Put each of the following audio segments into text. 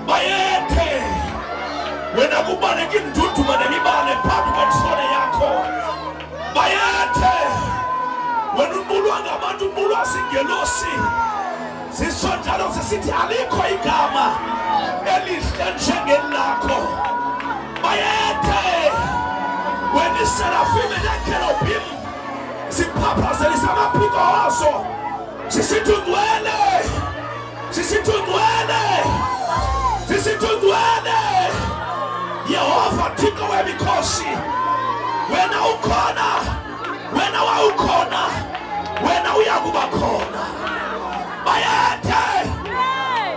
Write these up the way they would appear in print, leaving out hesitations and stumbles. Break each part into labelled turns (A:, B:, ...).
A: bayethe wena kubaleka induduma nemibane phambi kwethole yakho bayethe wena ubulwa ngabantu ubulwa singelosi sisho njalo sisithi alikho igama elihle njengelakho bayethe wena iserafime nekerubim siphaphazela amaphiko aso sisithundwele Yehova Thixo wemikhosi wena ukhona wena wawukhona wena uyakuba khona bayethe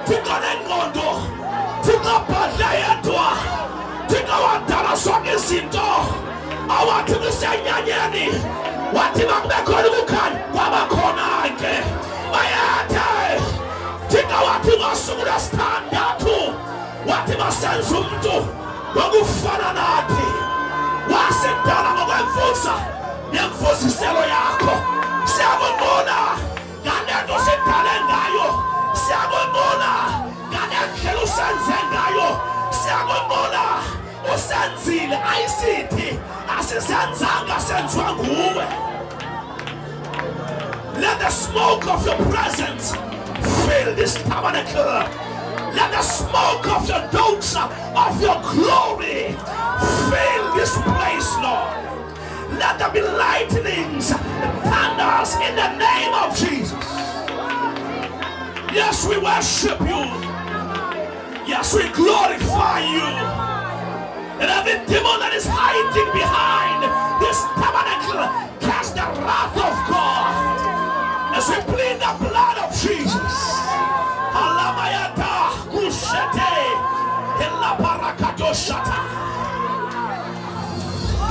A: Thixo nengqondo Thixo bhadla yedwa Thixo wadala zonke izinto awathi kusenyanyeni wathi makube khona ukukhanya kwaba khona ke bayethe Thixo wathi ngosuku lwesithandathu wathi masenze umuntu ngokufana nathi wasedala ngokwemfuza nemfuziselo yakho siyabona ngalento sedale ngayo siyabona ngalendlela usenze ngayo siyabona usenzile ayisithi asisenzanga senziwa nguwe. Let the smoke of your presence fill this tabernacle. Let the smoke of your dotes of your glory fill this place, Lord. Let there be lightnings and thunders in the name of Jesus. Yes, we worship you. Yes, we glorify you. And every demon that is hiding behind this tabernacle, cast the wrath of God as we plead the blood of Jesus.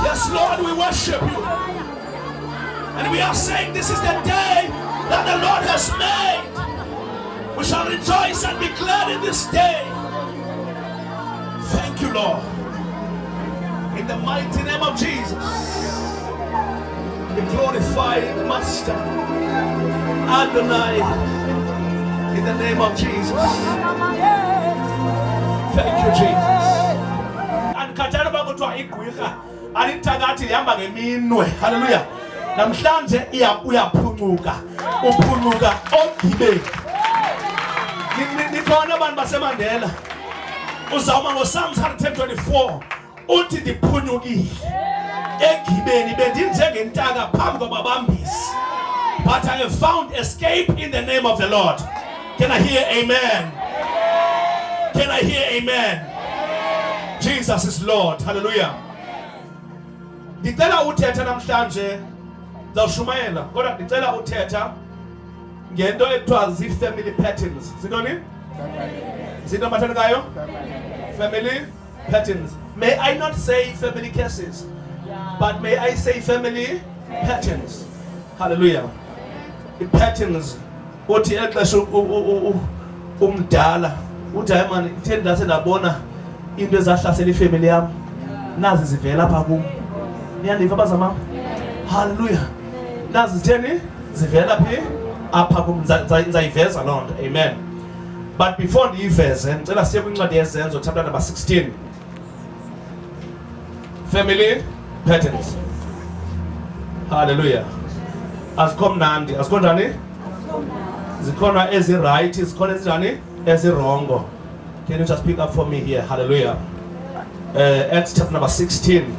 A: Yes, Lord, we worship you. And we are saying this is the day that the Lord has made. We shall rejoice and be glad in this day. Thank you, Lord. In the mighty name of Jesus. Be glorified, Master Adonai. In the name of Jesus. Thank you, Jesus. And Kataraba go to Igwiha. Anitagati yamba ngeminwe. Hallelujah. Namhlanje uyaphunuka. Uphunuka ogibeni. Nikhona abantu baseMandela. Uzawuma ngoPsalms 124 uthi ndiphunyukile. Egibeni bendinjengentaka phambi kwababambisi. But I have found escape in the name of the Lord. Can I hear amen? Can I hear amen? Jesus is Lord. Hallelujah. Ndicela uthetha namhlanje zawushumayela kodwa ndicela uthetha ngento ekuthiwa zi-family patterns. Zintoni? Zinto abathandekayo? Family patterns. May I not say family curses, but may I say family patterns. Hallelujah. The patterns uthi exesha umdala uthi hayi man ngithe ndase ndabona into ezahlasela ifamily yami nazi zivela apha kum. Niyandiva bazama? Hallelujah. Nazi zitheni zivela phi apha kum nzayiveza loo nto. Amen. But before ndiyiveze ndicela siye kwincwadi yezenzo chapter number 16. Family patterns. Hallelujah. Azikho mnandi, azikho njani? Zikhona ezi-right, zikhona ezinjani? Ezi-wrongo. Can you just pick up for me here? Hallelujah. Acts chapter number 16.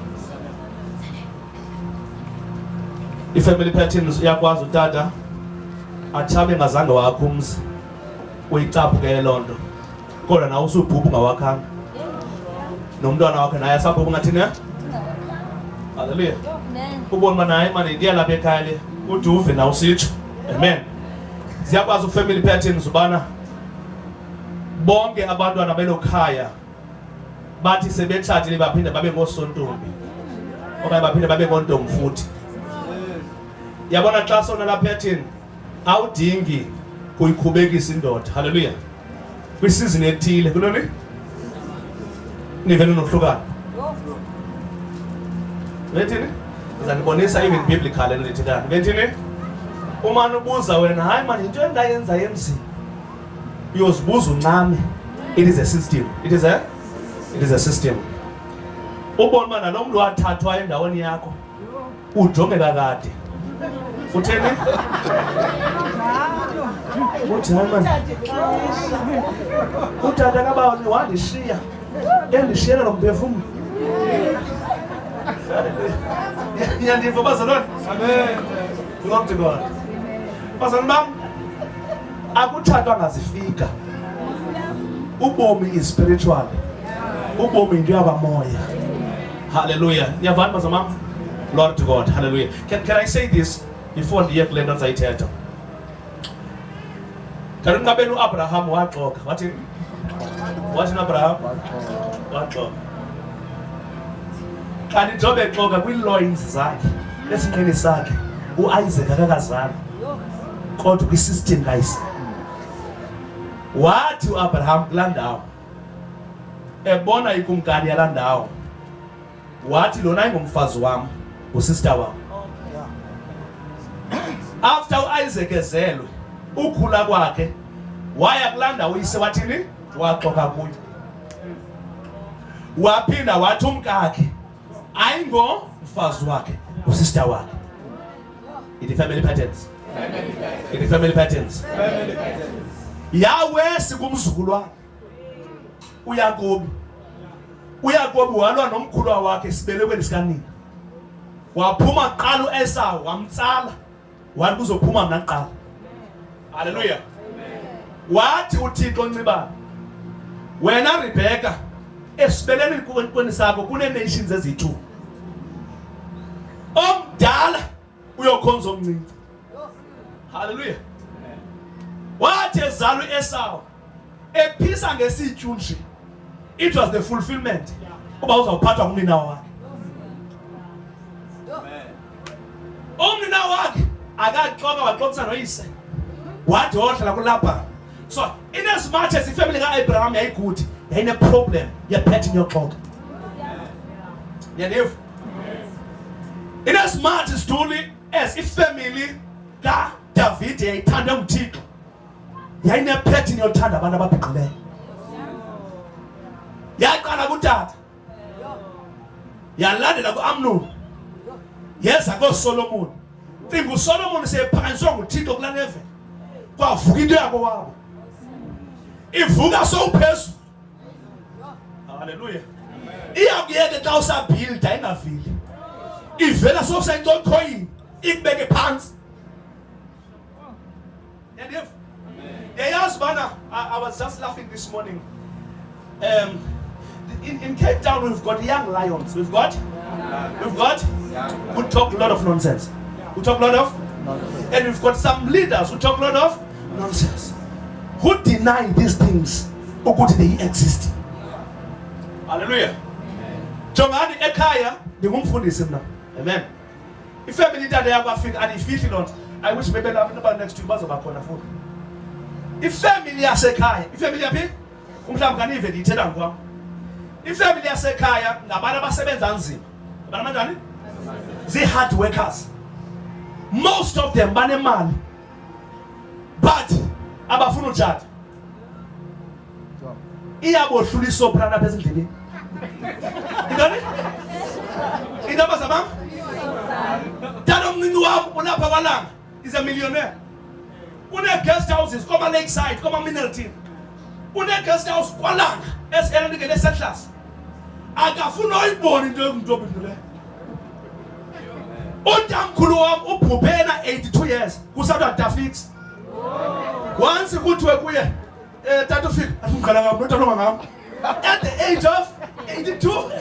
A: I-family patterns uyakwazi utata atshabe ngazange wakho umzi uyicaphuke loo nto kodwa nawe usubhubha ungawakhanga nomntwana wakhe naye asabhubha ungathini ya? Hallelujah. Ubona uba naye mani ndiyalapha ekhaya le ude uve na usitsho. Amen. Ziyakwazi u-family patterns ubana bonke abantwana belo khaya bathi sebetshatile baphinde babe ngoosontombi okanye baphinde babe ngoontombi futhi. Yabona xa sona la pattern awudingi kuyikhubekisa indoda. Hallelujah. Kwisizini ethile kuloni nivele nohlukana wethini ngizanibonisa even biblical enithithana wethini uma ubuza wena hayi manje into endayenza emzini uyozibuza uncame It is a system. It is a system. Ubona mana lo muntu wathathwa endaweni yakho. Ujonge kakade. Utheni? Uthani? Utata kabawo ni wandishiya. Endishiyela lo mphefumulo. Yandiva bazalwane. Amen. Glory to God. Bazalwane bam, akuthathwa ngazifika. Ubomi is spiritual. Ubomi into yabamoya. Hallelujah. Niyavana bazalwane bam? Glory to God. Hallelujah. Can I say this before ndiye kule nto ndizayithetha? Kanti ngabeni uAbraham waxoka. Wathini uAbraham? Waxoka. Kanti Job exoka kwi-loins zakhe, esinqeni sakhe, uIsaac akakazali. Kodwa kwi-system guys. Wathi uAbraham kulaa ndawo, ebona ikumkani yalaa ndawo, wathi lona ingumfazi wam, usister wam. After uIsaac ezelwe, ukhula kwakhe, waya kulaa ndawo uyise wathini? Waxoka kuyo. Waphinda wathi umkakhe, ayingomfazi wakhe, usister wakhe. It family patterns. It family patterns. Yawe sikumzukulwana. uYakobi walwa nomkhulwa wakhe sibelekweni sikanini. Waphuma qala uEsau wamtsala. Wathi kuzophuma mina kuqala. Hallelujah. Wathi uThixo Ncibane, wena Rebecca, esibeleni kweni sakho kune nations eziyi-2. Omdala uyokhonza omncinci. Hallelujah. Wathi ezalwa uEsau ephisa ngesityu nje. It was the fulfillment. Uba uzawuphathwa ngumnina wakhe. Umnina wakhe akaxoka waxoxisa noyise. Wathi wohlala kulapha. So in as much as ifamily kaAbraham yayigood, yayine problem yepattern yoxoka. Yaniv. In as much as truly as ifamily kaDavid yayithanda uThixo, yayine pattern yothanda abantu ababhiqileyo. Yaqala kuTata, yalandela kuAmnon, yeza koSolomon. Think uSolomon sephakanyiswa nguThixo kulaa level. Kwavuka into yabo wabo. Ivuka sowuphezulu. Hallelujah. Iyakuyeke xa usabhilda ingavili. Ivela sowusayincochoyini ikubeke phansi. Yandif. Yayazi bana, I was just laughing this morning. In Cape Town we've got young lions. We've got who talk a lot of nonsense. Who talk a lot of nonsense. And we've got some leaders who talk a lot of nonsense. Who deny these things or good they exist. Hallelujah. Jongani ekhaya ndingumfundisi mna. Amen. Ifamily dade yakwafika andifithi lonto. I wish maybe abantu next week bazoba khona futhi. Ifamily yasekhaya, ifamily yaphi? Umhlawumbe kanive ndiyithetha ngokwam. Ifamily yasekhaya ngabantu abasebenza nzima. Abantu abanjani? Hard workers. Most of them banemali. But abafuna utshata. Iyabohlula isoprano apha ezindleleni. Intoni? Indaba zabam? Tata omncinci wam ulapha kwalanga is a millionaire. Une-guest houses koma Lakeside, koma Middleton. Une-guest house kwalanga eselengene esetlasi. Akafuna uyibona into yomuntu obhinqileyo. Utamkhulu wam ubhubhena 82 years kusathiwa Dafix. Once kuthiwe kuye tata ufika athi ngqala ngam notata ngam at the age of 82.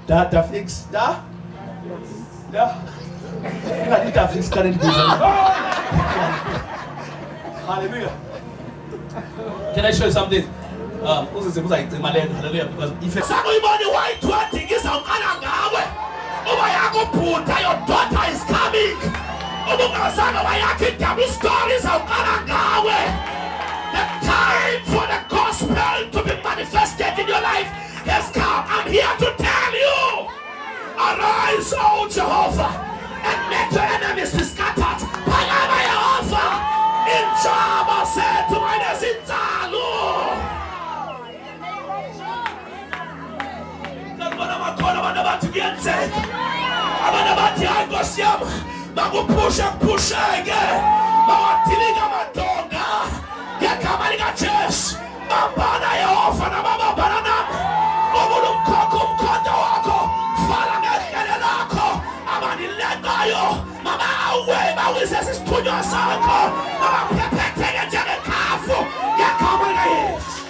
A: Data fix da fix current business. Hallelujah. Can I show you something? Hallelujah. Because if somebody white what is on Anangawe, your daughter is coming. Stories of Anangawe. The time for the gospel to be manifested in your life has come. I'm here to tell you, arise, O Jehovah, and make your enemies be scattered. In izinzalo. Ngibona bakhona abantu abathi kuyenzeka. Abantu abathi hayi Nkosi yami bakuphushe bawadilika amadonga ngegama likaJesu. Bambana Yehova nababambana nami. Ngoba umkhonto wakho fala ngehlele lakho. Abanilengayo mama awe bawise isithunywa sakho. Mama phephetheke njengekhafu ngegama likaYesu.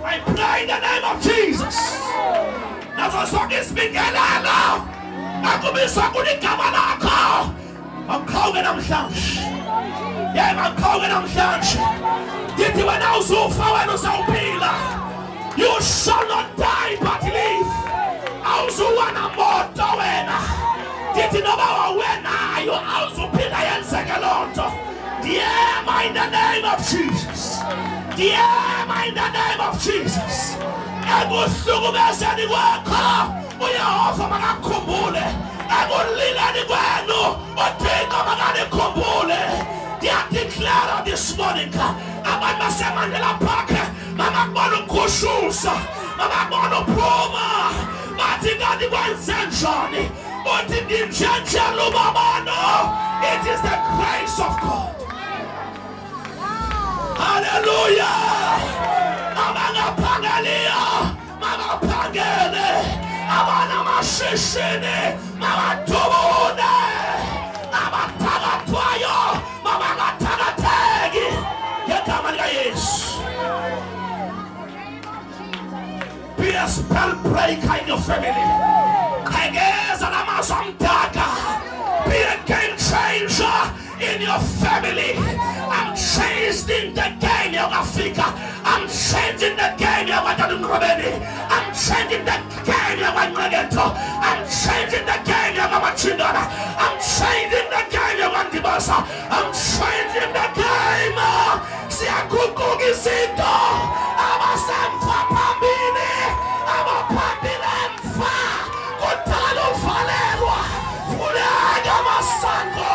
A: I pray in the name of Jesus. Nazo zonke isibingelelo akubizwa kuligama lakho. Amkhawuke namhlanje. Amkhawuke namhlanje. Dithi wena uzufa wena uzawuphila. You shall not die but live. Awuzuwa namoto wena. Dithi noba wawenayo awuzuphila yenzeke loo nto. Diema in the name of Jesus. Diema in the name of Jesus. Ekuhlukumezeni kwakho uYehova makakhumbule. Ekulileni kwenu uThixo makanikhumbule. I declare this morning, abantu basemandela Park, mama kubona ukukhushuza, mama kubona uphuma, bathi kanti kwenzenjani, uthi ndinjenjela ubabano. It is the grace of God. Hallelujah. Abangaphangeliyo, mabaphangele. Abanamashishini, mabatubune. Abathakathwayo, mabangathakatheki. Ngegama likaYesu. Be a spell breaker in your family. Khengeza namazwi amdaka. Be a game changer in your family. I'm changing the game yakafika. I'm changing the game yakwadadungqobeni. I'm changing the game yakwanqeketo. I'm changing the game yakamachindana. I'm changing the game yakwandibasa. I'm changing the game. Siyaguquka izinto. Abasemva phambili. Abaphambili emva. Kudala uvalelwa. Vuleka amasango.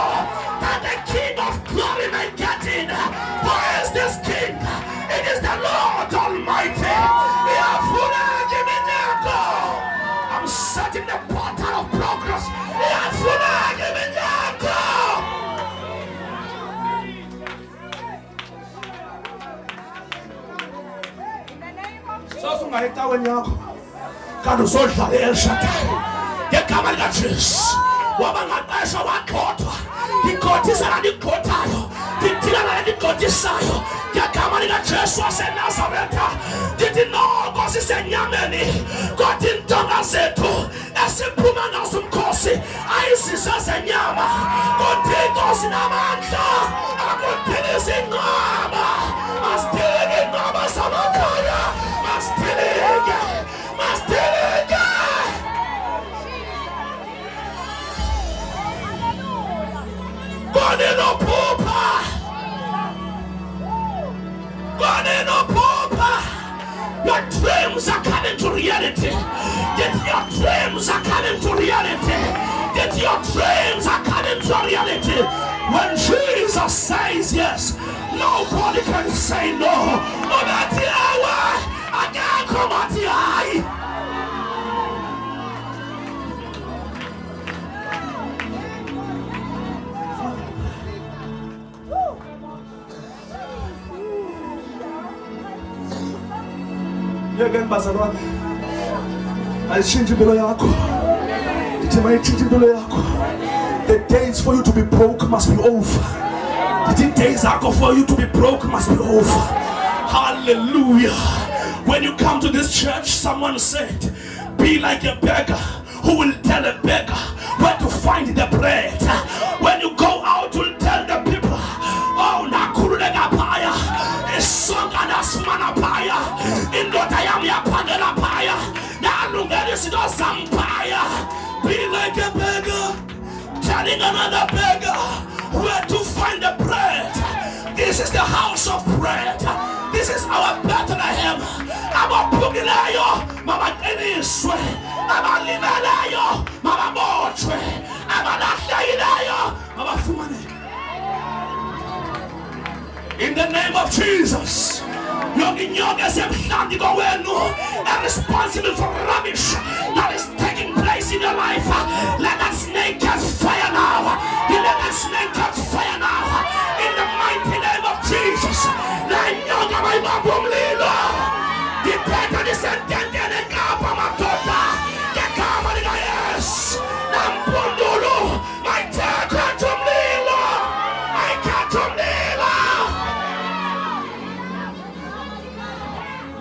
A: That the King of glory may get in. Who is this King? It is the Lord Almighty. I'm setting the portal of progress. So ungayitaweni yakho kanti usodlala eLshaddai ngegama likaJesu. Wabangaqeshwa wagxothwa ngigxothisa nandigxothayo ngidila nandigxothisayo ngegama likaJesu waseNazaretha. Ndithi noko sisenyameni kodwa iintonga zethu esiphuma ngazo umkhosi ayizisa zenyama. KuThixo sinamandla akudilisa inqaba. Masidilike inqaba zamakhaya. Masidilike. Your dreams are coming to reality. That your dreams are coming to reality. That your dreams are coming to reality. When Jesus says yes, nobody can say no. I can't come at the eye. Again, bazalwane ayishintshe impilo yakho. Ndithi mayitshintshe impilo yakho. The days for you to be broke must be over. The days for you to be broke must be over. Hallelujah. When you come to this church, someone said, be like a beggar who will tell a beggar where to find the bread. When you go out, you'll tell the people, oh, nakurega paya, isonga nasmana paya, indota yami yapangela paya, nalungeli sido zampaya. Be like a beggar, telling another beggar where to find the bread. This is the house of bread. This is our Bethlehem. Our Pugilayo, Mama Deniswe, Mama Limalayo, Mama Motre, Mama Lashayo, Mama Fumane. In the name of Jesus. Are responsible for rubbish that is taking place in your life. Let that snake catch fire now. Let that snake catch fire now. In the mighty name of Jesus.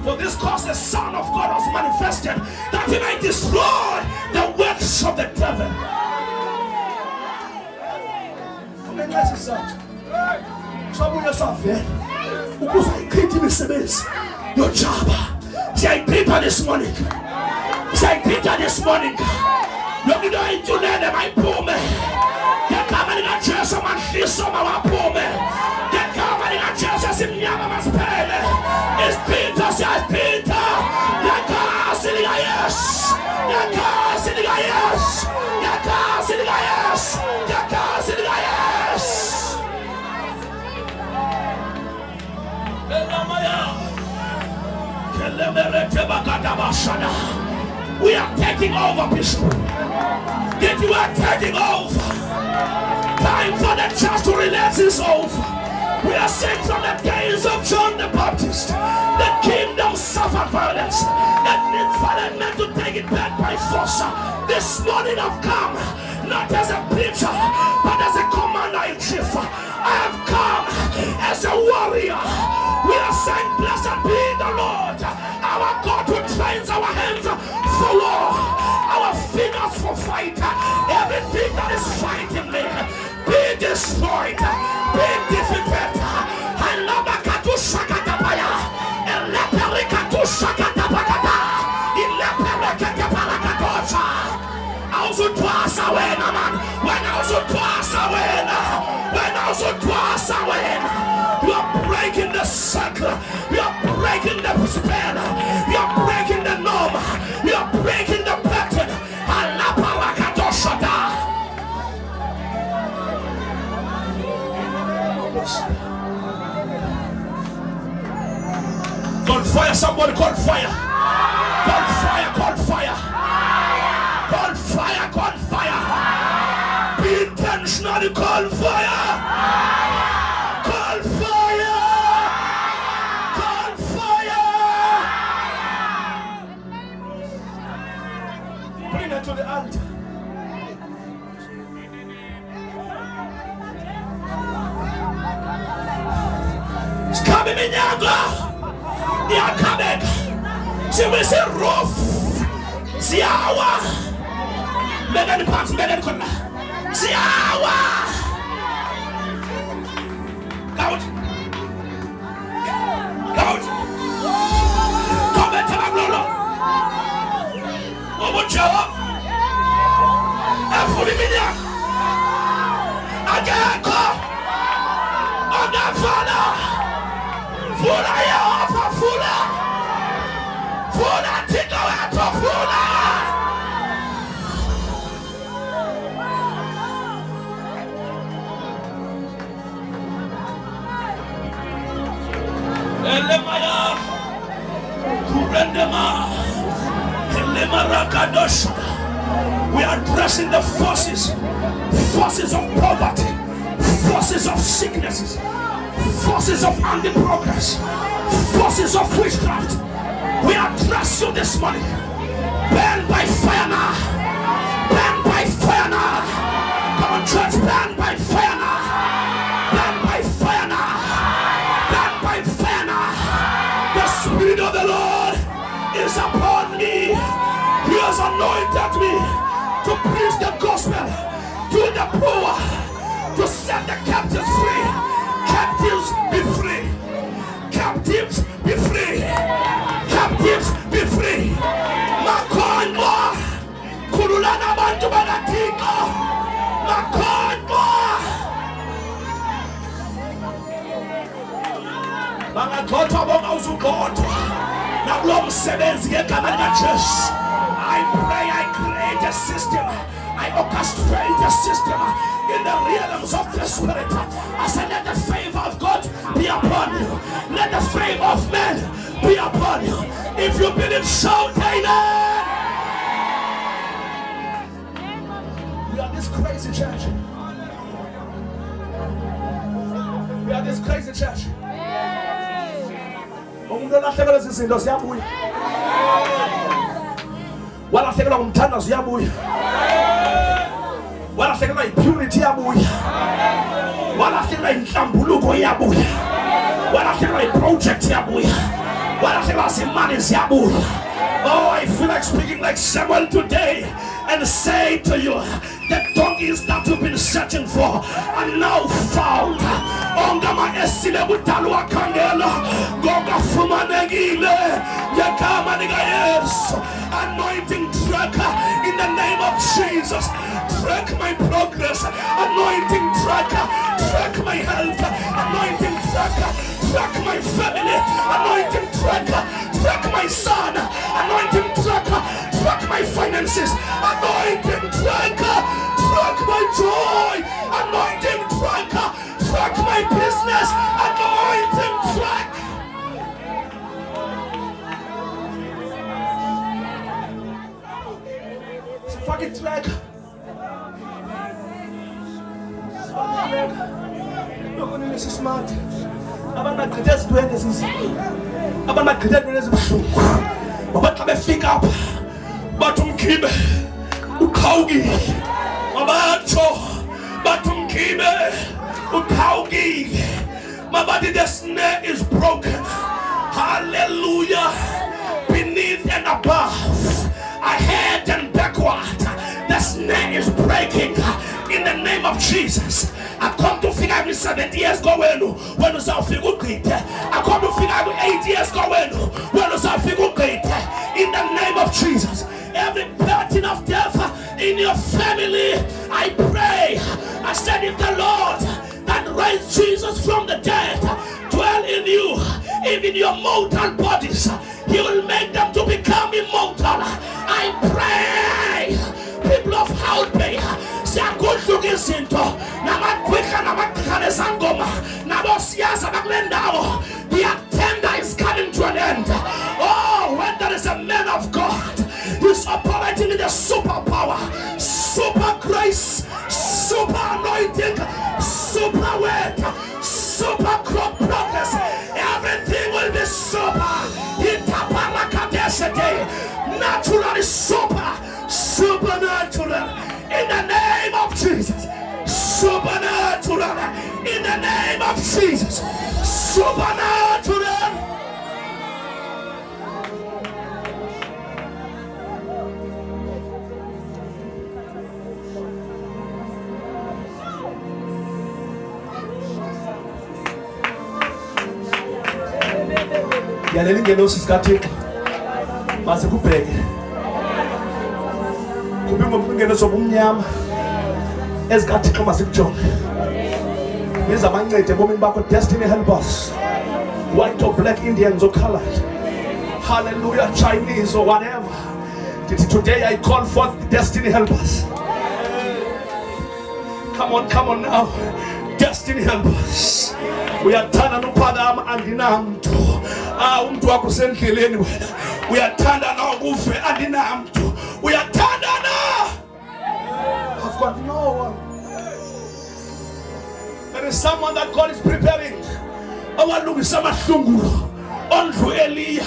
A: For this cause the Son of God was manifested, that he might destroy the works of the devil. Trouble yourself, yeah? Your job. Say Peter this morning. Say Peter this morning. You're going to let them I pull me. You're coming in a church, someone feels someone pull me. You're coming in a church, I see Yama's pay me. It's Peter, says Peter. You're casting the yes. You're casting the yes. You're casting the yes. You're casting the yes. We are taking over, Bishop. That you are taking over. Time for the church to relax is over. We are saved from the days of John the Baptist. The kingdom suffered violence. That needs violent men to take it back by force. This morning I've come, not as a preacher, but as a commander-in-chief. I have come as a warrior. We are saying, blessed be the Lord, our God who trains our hands for war, our fingers for fight. Everything that is fighting me, be destroyed, be defeated. Halabakatu shakatapaya, eleperikatu shakatapakata, ileperekataparakatocha. I also twice away, man. When I also twice away, when I also twice away. You are breaking the circle. You are breaking the spell. You are breaking the norm. You are breaking the pattern. Call fire, somebody call fire. Call fire, call fire. Call fire, call fire. Be intentional, call fire. To the altar. It's coming in Yaga. They are coming. She will say rough. Ziawa. Menen pants, menen kuna. Ziawa. Out. Out. Come and tell me, Lolo. What job? Again, come. Again, Father. Fula, ya, Fula. Fula, take away to Fula. Elemaya, Kurendema, Elemarakadosh. We are addressing the forces of poverty, forces of sicknesses, forces of anti-progress, forces of witchcraft. We address you this morning. Burn by fire now. Burn by fire now. Come on, church, burn by fire now. Burn by fire now. Burn by fire now. The Spirit of the Lord is upon me. He has anointed me to preach the gospel to the poor, to set the captives free. Captives be free. Captives be free. Captives be free. Makonwa kululana bantu banatika. Makonwa bangakhothwa bonga uzukhothwa nakulo msebenzi ngegama likaJesu. I pray, I create a system, I orchestrate a system in the realms of the Spirit. I say, let the favor of God be upon you. Let the fame of men be upon you. If you believe, shout amen. We are this crazy church. We are this crazy church. Umuntu olahlekelwe lezi zinto ziyabuya. Walahlekelwa ngumthandazo uyabuya. Walahlekelwa impurity iyabuya. Walahlekelwa inhlambuluko iyabuya. Walahlekelwa iproject iyabuya. Walahlekelwa zimali ziyabuya. Oh, I feel like speaking like Samuel today and say to you, the donkeys that you've been searching for are now found. Ongama esile butalu akangela, goga fumanegile, yakama niga Yesu. Anointing tracker in the name of Jesus. Track my progress. Anointing tracker. Track my health. Anointing tracker. Track my family. Anointing tracker. Track my son. Anointing tracker. Track my finances. Anointing tracker. Track my joy. Anointing tracker. Track my business. Anointing track. Fucking track. Look on this smart. Abantu bagqithe ezidwende ezizini. Abantu bagqithe ezidwende ezibuhlungu. Babaxa befika apha. Bathi umkhibe uqhawukile. Mabatsho bathi umkhibe uqhawukile. Mabathi the snare is broken. Hallelujah. Beneath and above, ahead and backward, the snare is breaking in the name of Jesus. I come to figure every 70 years go when you say figure great. I come to figure every 8 years go when you say figure great. In the name of Jesus, every burden of death in your family, I pray. I said, if the Lord that raised Jesus from the dead dwell in you, even your mortal bodies, He will make them to become immortal. I pray, people of Halpay, siyakudluka izinto namagwikha namaqhane sangoma nabosiyaza bakulendawo. The tender is coming to an end. Oh, when there is a man of God, he's operating in the superpower, super grace, super anointing, super word, super crop progress. Everything will be super. Naturally super, supernatural in the name of Jesus. Supernatural in the name of Jesus. Supernatural. Yalela ingenosi sikaThixo mase kubheke kubinga ingenosi obumnyama ezikaThixo mase kujonge biza abancede bomini bakho destiny helpers, white or black, Indians or colored, hallelujah, Chinese or whatever. Today I call forth destiny helpers. Come on now, destiny helpers. Uyathanda nophakama andinamntu. Umntu wakho usendleleni wena. Uyathanda na ukufe andinamntu. Uyathanda na. I've got no one. There is someone that God is preparing. Awalungisa amahlungulu. Ondlu Eliya.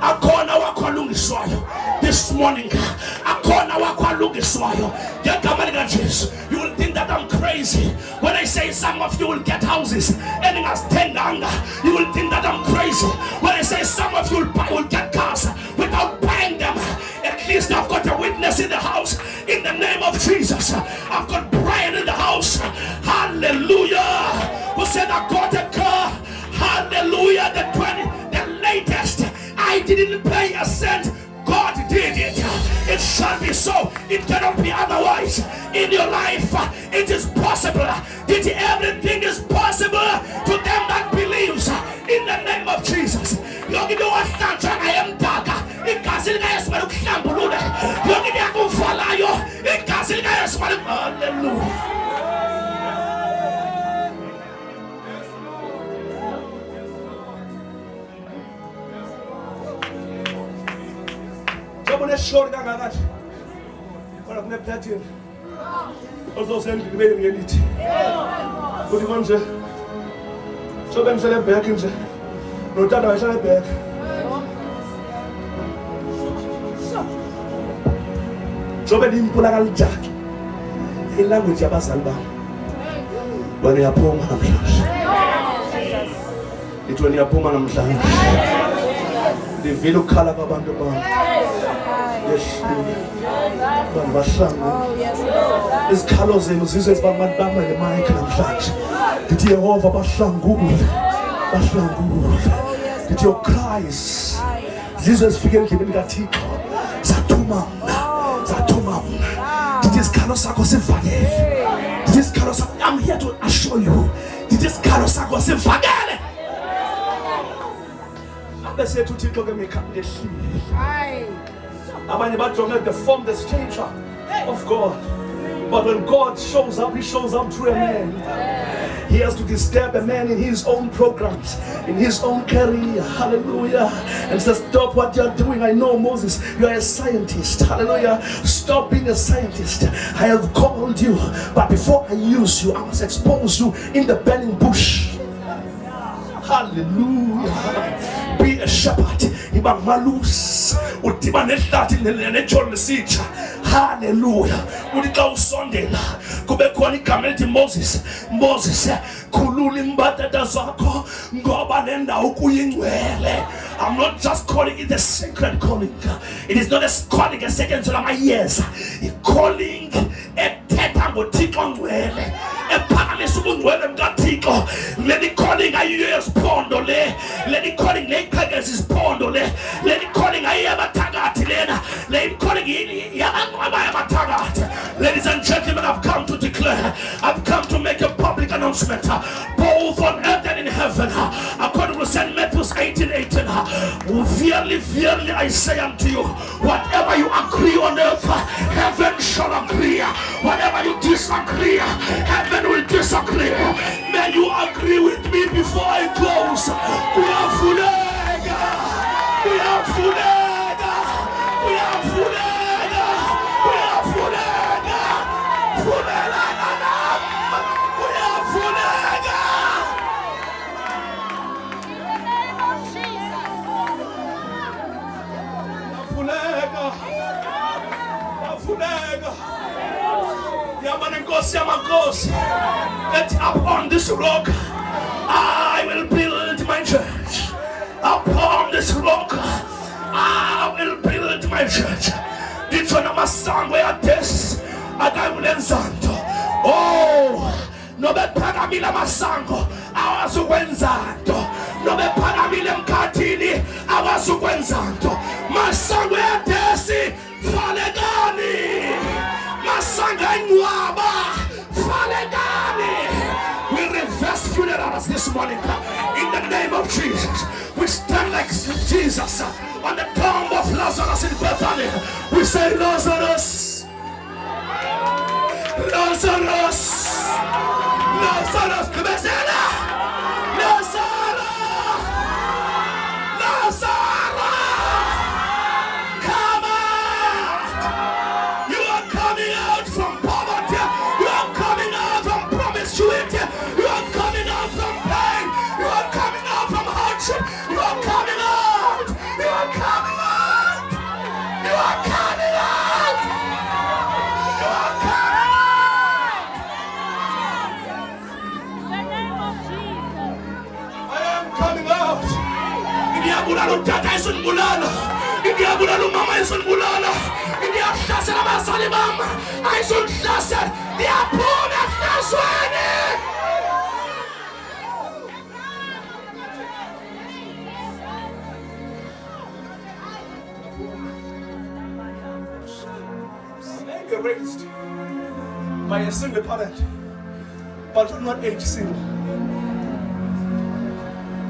A: Akhona wakho alungiswayo. This morning, akhona wakho alungiswayo. Ngegama lika Jesu. You will think that I'm crazy when I say some of you will get houses ending as 10 ganga. You will think that I'm crazy when I say some of you will get cars without buying them. At least I've got a witness in the house in the name of Jesus. I've got Brian in the house. Hallelujah. Who said I got a car? Hallelujah. The latest. I didn't pay a cent. God did it. It shall be so. It cannot be otherwise. In your life, it is possible. Everything is possible to them that believes. In the name of Jesus. I am darker. Hallelujah. uneshlori kangakade kodwa kunephathini ozosendlini beke ngelithi uthi konje sobe ngihlele back nje notata wayehlala back sobe limpula kalijaki ilanguage yabazali bami wena uyaphuma namhlanje ithi wena uyaphuma namhlanje ndivile ukukhala kwabantu bami yehlile bantu bahlanga izikhalo zenu zizwe abantu bami le mic namhlanje ndithi Yehova bahlangule ndithi your cries zizwe zifike endlebeni kaThixo zathuma ndithi isikhalo sakho sivakele ndithi isikhalo sakho I'm here to assure you ndithi isikhalo sakho sivakele besethu uThixo ke mekhande ehlile abanye bajonge the form, the stature of God, but when God shows up, he shows up through a man. He has to disturb a man in his own programs, in his own career. Hallelujah. And says, stop what you're doing. I know, Moses, you are a scientist. Hallelujah. Stop being a scientist. I have called you, but before I use you, I must expose you in the burning bush. Hallelujah. Be a shepherd. Ibang malus. Utiba nehlathi nejol lesitsha. Hallelujah. Uthi xa usondela kube khona igama elithi Moses khulula imbatata zakho ngoba le ndawo kuyingcwele. I'm not just calling it a sacred calling. It is not a calling esetshenziswa amayeza. I-calling ethetha ngoThixo ngcwele. Ephakamisa ubungcwele bukaThixo. Leli calling ayiyo yesiphondo le. Leli calling leyiqhekeza isiphondo le. Leli calling ayiyabathakathi lena. Leli calling yabanqwaba yabathakathi. Ladies and gentlemen, I've come to declare, I've come to make a public announcement, both on earth and in heaven, according to St. Matthew 18:18. Verily I say unto you, whatever you agree on earth, heaven shall agree. Whatever you disagree, heaven will disagree. May you agree with me before I close. That upon this rock I will build my church. Upon this rock I will build my church. Nditsho namasango yaDesi akayulenza nto. Oh, nobephakamile amasango awazukwenza nto. Nobephakamile emkhathini awazukwenza nto. Masango yaDesi falekani. Masanga ingcwaba falekani. We reverse funerals this morning in the name of Jesus. We stand like Jesus on the tomb of Lazarus in Bethany. We say, Lazarus, Lazarus, Lazarus, come out. You are coming out from poverty. You are coming out from promiscuity. You are coming out from pain. You are coming out from hardship. You are coming out. You are coming out. You are coming out. You are coming out.
B: In the name of Jesus.
A: I am coming out. Ngiyabulala utata isonibulala. Ngiyabulala umama isonibulala. Ngiyahlasela abazali bami. Ayisonihlasela. Ndiyaphuma ehlazweni. I may be raised by a single parent, but I'm not age single.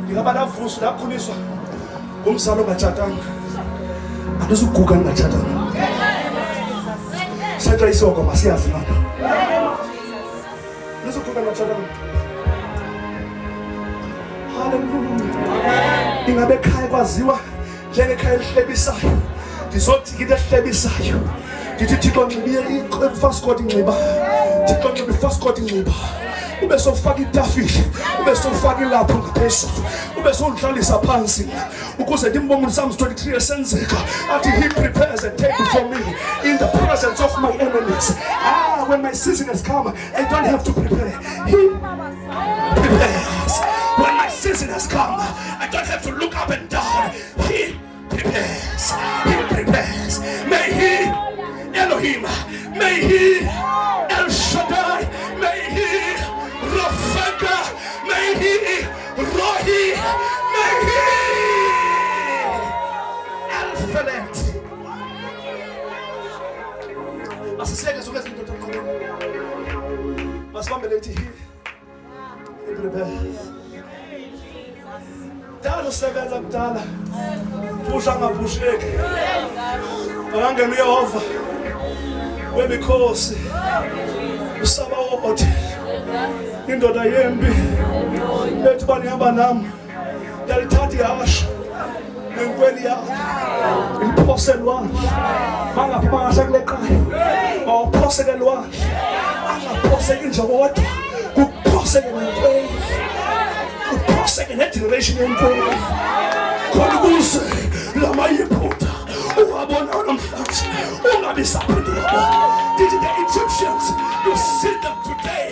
A: Ngingaba navuso lakhuliswa umzalo ongatshatanga. Andizuguga ndingatshatanga. Sathi isoko masiyazi lapha. Andizuguga ndingatshatanga. Hallelujah. Ingabe ekhaya kwaziwa njengekhaya elihlebisayo. Ndizothi into ehlebisayo. Ndithi Thixo nxibe i-first coat inxiba. Thixo nxibe i-first coat inxiba. Ube sowufaka itafile, ube sowufaka ilaphu ngaphezulu, ube sowudlalisa phansi ukuze ndimbonge Psalms 23 esenzeka athi he prepares a table for me in the presence of my enemies. When my season has come, I don't have to prepare. He prepares. When my season has come, I don't have to look up and down. He prepares. He prepares. May he Elohim, may he El Shaddai, may he Rafaka, may he Rohi, may he Alphalet. Masiseke sokezi ndoto nkulu. Masibambe lethi he prepare. Dalo sebenza kudala. Pusha ngapusheki. Angangena uYehova. Wemikhosi. Usaba wothi. Indoda yembi ethi banihamba nami yalithatha ihasha nenkweli yakhe iliphoselwane bangaphuma ngasha kuleqayo awuphosekelwane angaphoseki nje kodwa kuphoseke nenkweli kuphoseke negeneration yenkweli khona ukuze lamayiphutha uwabona namhlanje ungabi saphendula. Did the Egyptians, you see them today,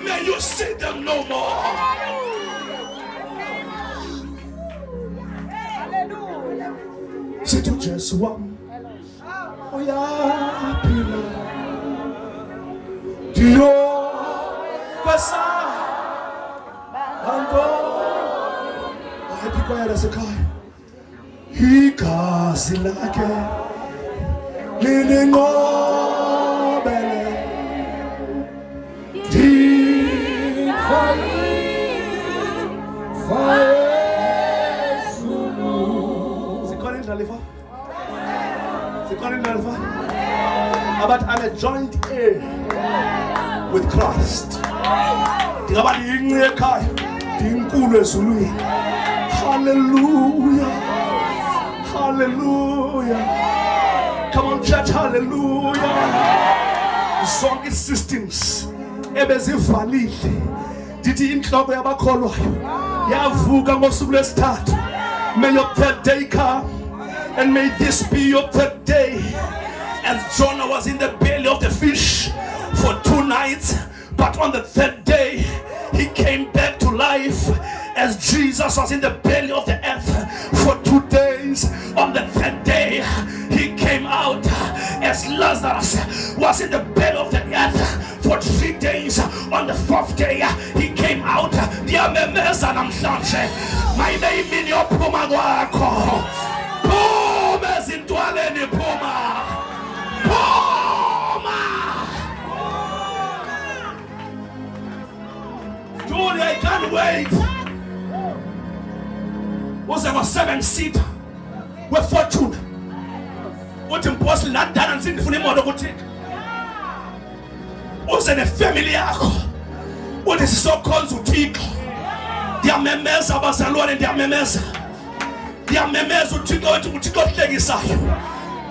A: may you see them no more. Sithi uJesu wami uyaphila Dio pasa ando ayiphi kwaya sekhaya igazi lakhe lininqobele But I'm a joint heir with Christ. Hallelujah. Hallelujah. Come on, church, hallelujah. Zonke systems ebezivalile ndithi inhloko yabakholwayo yavuka ngosuku lwesithathu. May your third day come, and may this be your third day. As Jonah was in the belly of the fish for 2 nights, but on the third day he came back to life. As Jesus was in the belly of the earth for 2 days, on the third day he came out. As Lazarus was in the belly of the earth for 3 days, on the 4th day he came out. Ndiyamemeza namhlanje, my name in your phuma kwakho, phuma ezintwaleni, phuma. Julie, I can't wait. Was there a 7-seater with fortune? What impossible not done and seen the funny mother would take? Was there a family? What is so called to take? Their members of us alone and their members. Their members who take out to take legacy.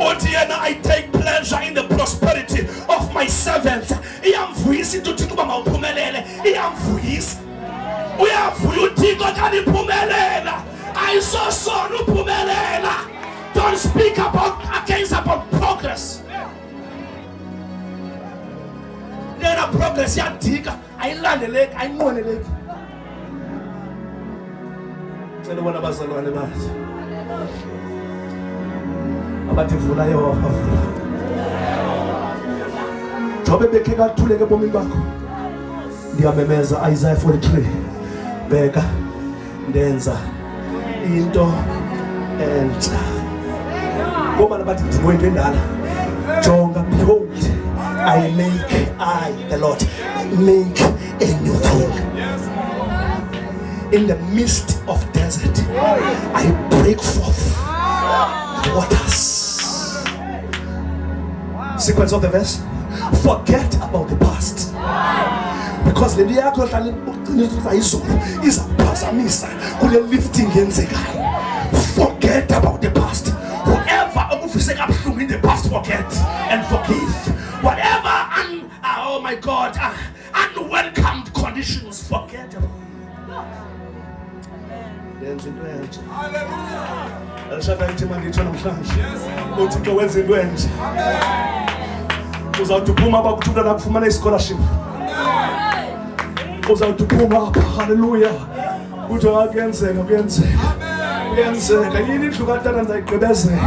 A: Oh dear, I take pleasure in the prosperity of my servants. I am voicing to take about Pumelele. I am voice. We are for you, Tigo Kani Pumelela. I saw son Pumelela. Don't speak about progress. There are progress, ya Tiga. I land the lake, I know the lake. Tell the one about the one about it. Abativula Yehova. Jobe bekeka thuleke bomi bakho. Ndiyamemeza Isaiah 43. Beka ndenza into entsha. Ngoba nabathi ndinoyinto endala. Jonga, behold, I the Lord make a new thing. In the midst of desert, I break forth waters. Sequence of the verse. Forget about the past, because the miracle is a pasamisa lifting. Forget about the past. Whoever in the past, forget and forgive. Whatever, oh my God, unwelcomed conditions, forget about. Ashaka ithi manditsho namhlanje uThixo wenza into enje. Uzawuphuma abakuthula nakufumana ischolarship. Uzawuphuma apha, hallelujah. Uthi akuyenzeka kuyenzeka yini indlu kaTata ndizayigqibezela.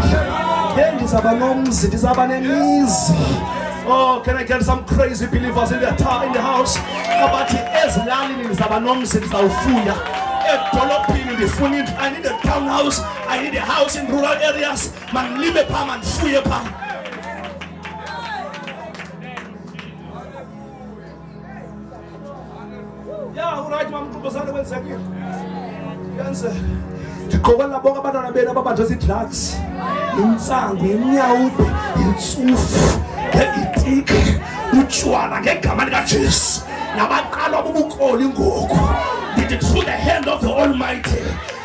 A: Ndizaba nomzi, ndizaba nemizi. Oh, can I get some crazy believers in the house? Abathi ezilalini ndizaba nomzi, ndizawufuya. I need a townhouse. I need a house in rural areas. Man live pa, man fuye pa. Yeah, alright, man. Kubazana wenzekile. Yenze. Ndikhoba labonga abantwana benu ababanjwe zii-drugs. Intsangu, imnyawude, intsufu, itiki, utshwala ngegama likaJesu. Nabaqalwa bubukoli ngoku. Did it through the hand of the Almighty,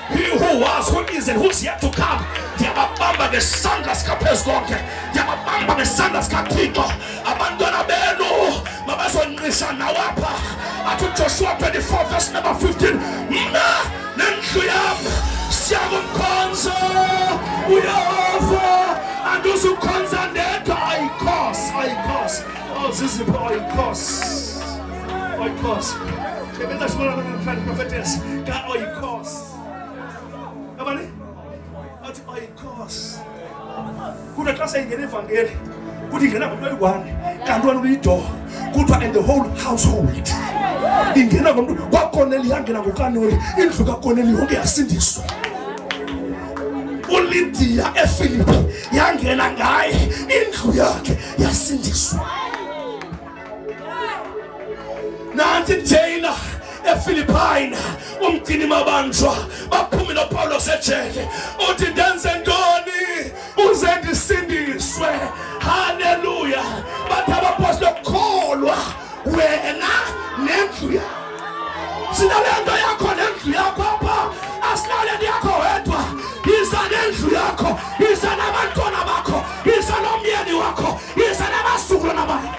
A: He who was, who is, and who's yet to come. Ndiyababamba ngesandla sikaphezu konke, ndiyababamba ngesandla sikaThixo. Abantwana benu mabazonqisha nawapha. Athi Joshua 24 verse number 15, mna nendlu yam siyakumkhonza uYehova, andizukhonza ndedwa. Ayikhosi oh zizipho ayikhosi. Benza shimona ngomfana prophetess ka oyikhosi. Yabani? Athi oyikhosi. Kude xa seyingena evangeli, kuthi ingena ngomuntu oyi-1, kanti wena uyidoor. Kuthiwa and the whole household. Ingena ngomuntu kwaKoneli yangena ngokanoli, indlu kaKoneli yonke yasindiswa. uLydia eFilipi yangena ngaye, indlu yakhe yasindiswa. Nanti Jayna eFilipine umgcini mabanjwa baphuma noPaulos ejele. Uthi ndenze ntoni uze ndisindiswe? Hallelujah. Bathi abapostoli kholwa wena nendlu yakho. Sinalento yakho nendlu yakho apha. Asinalento yakho wedwa. Yiza nendlu yakho, yiza nabantwana bakho, yiza nomyeni wakho, yiza nabasukulwana bakho.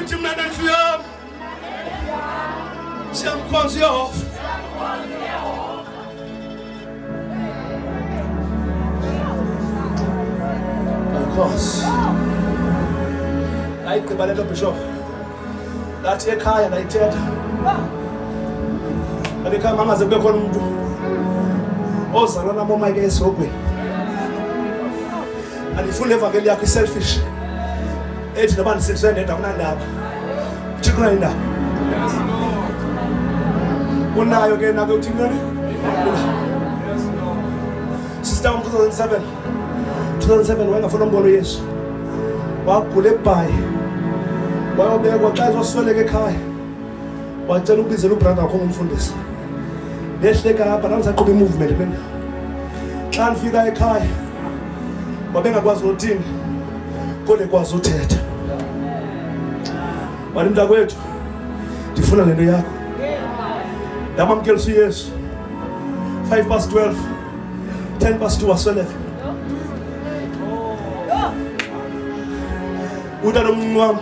A: Ithi mna nendlu yam siyamkhonza uYehova. Ayikhosi. Ayigqiba lento bishop. Lathi ekhaya ndayithetha. Abekhaya mangaze kube khona umuntu ozalwa namo mayike esogweni. Andifuni evangeli yakho selfish. Ethi noba ndisindiswe ndedwa kunandaba. Uthi kunandaba. Unayo ke nake uthi ntoni? Sister 2007 wayengafuna umbona uYesu. Wagula eBhayi. Wayobekwa xa ezosweleka ekhaya. Wacela ukubizela ubrother wakho ngumfundisi. Lehleka apha namsaqhuba imovement lena. Xa ndifika ekhaya wabengakwazi nothini. Kodwa ekwazi uthetha. Wali mntakwethu ndifuna lento yakho. Ndamamkelisa uYesu. 5:12, 10:2 wasweleka. Uta nomncwam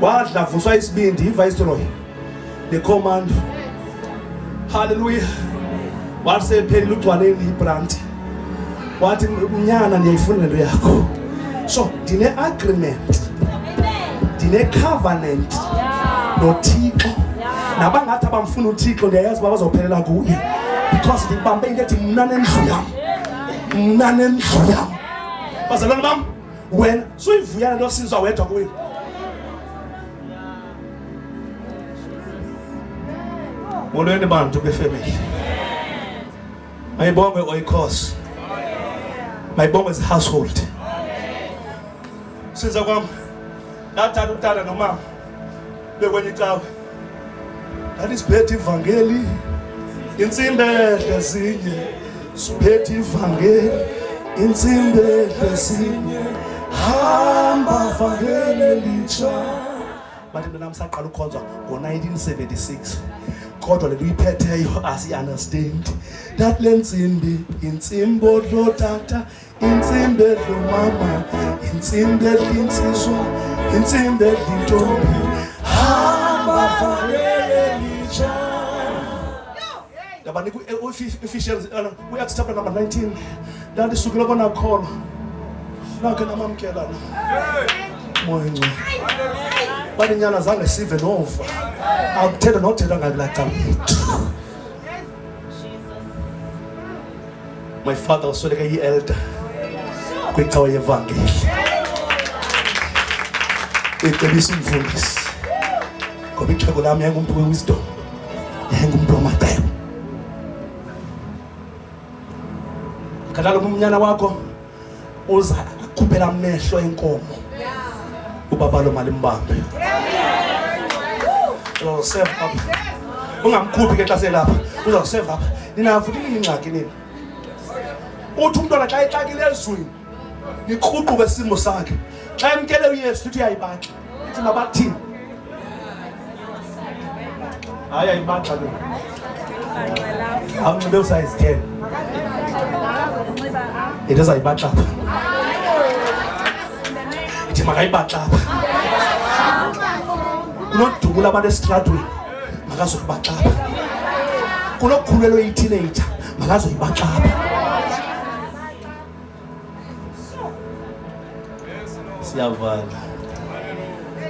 A: wadla vuswa isibindi iviceroy necommando. Hallelujah. Wasephelile ugcwaleni ibranti. Wathi mnyana ndiyayifuna lento yakho. So ndine agreement, ndine covenant noThixo. Nabangathi abamfuna uThixo ndiyayazi uba bazophelela kuye, because ndibambe into ethi mna nendlu yam. Bazalwane bam, wena suyivuyana into sizwa wedwa kuyo. Molweni bantu befamily. Mayibonge oyikhosi. Mayibonge as household. Siza kwam nathatha utata nomama bekwenye icawe. Ngathi siphethe ivangeli intsimbi ehle sinye. Siphethe ivangeli intsimbi ehle sinye. Hamba vangeli litsha bathi mina msaqala ukhonzwa ngo-1976 kodwa le uyiphetheyo asi-understand that le nsimbi insimbi odlo tata insimbi edlo mama insimbi edla insizwa insimbi edla intombi hamba fanele litsha yabani ku-Ephesians ku-Acts chapter number 19 ndandisukile kona kholo nakhe namamkela la moya ngcwele bathi nyana zange sive nova akuthetha nothetha ngakulacala my father usweleke yi-elder kwicawa yevangeli ecebisa umfundisi ngoba ixhego lami yayingumntu we-wisdom yayingumntu wamacebo khathalo umnyana wakho uza akhuphela amehlo enkomo ubaba lo mali mbambe uzoseva apha ungamkhuphi ke xa selapha uzoseva apha nina futhi ingxaki nini uthi umntwana xa exakile ezweni niqhuqhuke isimo sakhe xa emkele uyesu uthi uyayibaxa ithi mabathini hayi ayibaxa lo amnxibe usize 10 it is ayibaxa apha ithi makayibaxa apha kunodubula abantu esitratweni makazoyibaxa apha kunokhulelwe yi-teenager makazoyibaxa apha siyavala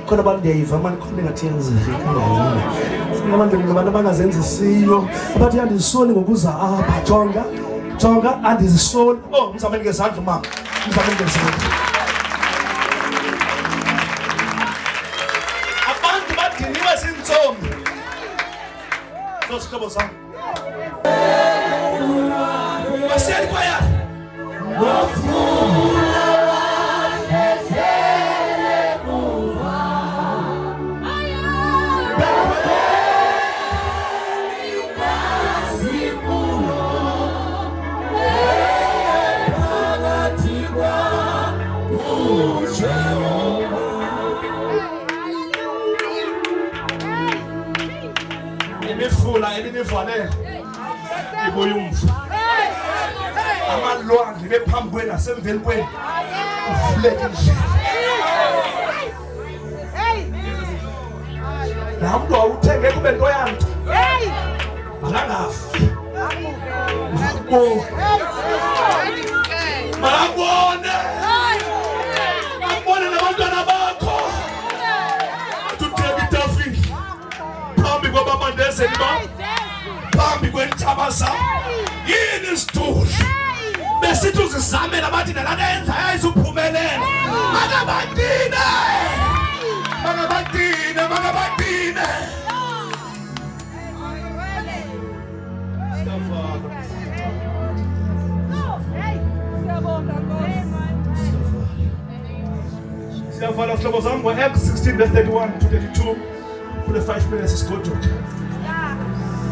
A: khona abantu ndiyayiva mani khona engathi yenzeki abantu abangazenzisiyo abathi andizisoli ngokuza apha jonga andizisoli mzameni ngezandla mama mzameni ngezandla abantu badiniwe zintsomi zosihlobo zam basiyani kwaya imifula ebinivalele ibuye umva amalwandle bephambi kwenu nasemveni kwenu uvuleke indlela laa mntu wawuthenge kube nto yanto makangafi makabone nabantwana bakho tutheka itafile phambi kwabamandezeli bakho phambi kweentshaba zakho yini isitudla besithi uzizamela bathi nalana yenza ayizuphumelela makabatine siyavala sihlobo zam ngo-Acts 16 verse 31 to 32 kule 5 minutes sigoduke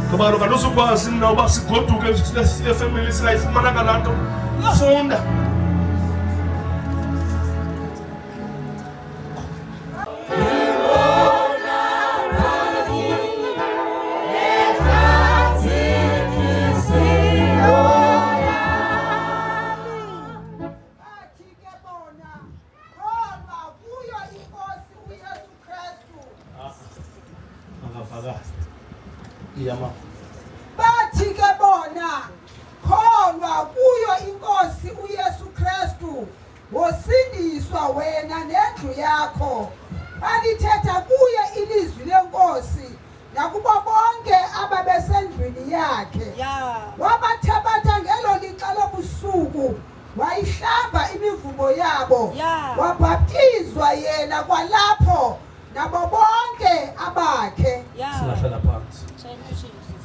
A: ngoba kaloku andizukwazi mna uba sigoduke efemeli singayifumana ngalaa nto funda
C: bathi ke bona kholwa kuyo inkosi uYesu Kristu wosindiswa wena nendlu yakho alithetha kuye ilizwi lenkosi nakubo bonke ababesendlwini yakhe wabathabatha ngelo lixa lobusuku wayihlamba imivumo yabo wabhaptizwa yena kwalapho nabo bonke abakhe
A: singahlala phansi
B: Thank you, Jesus.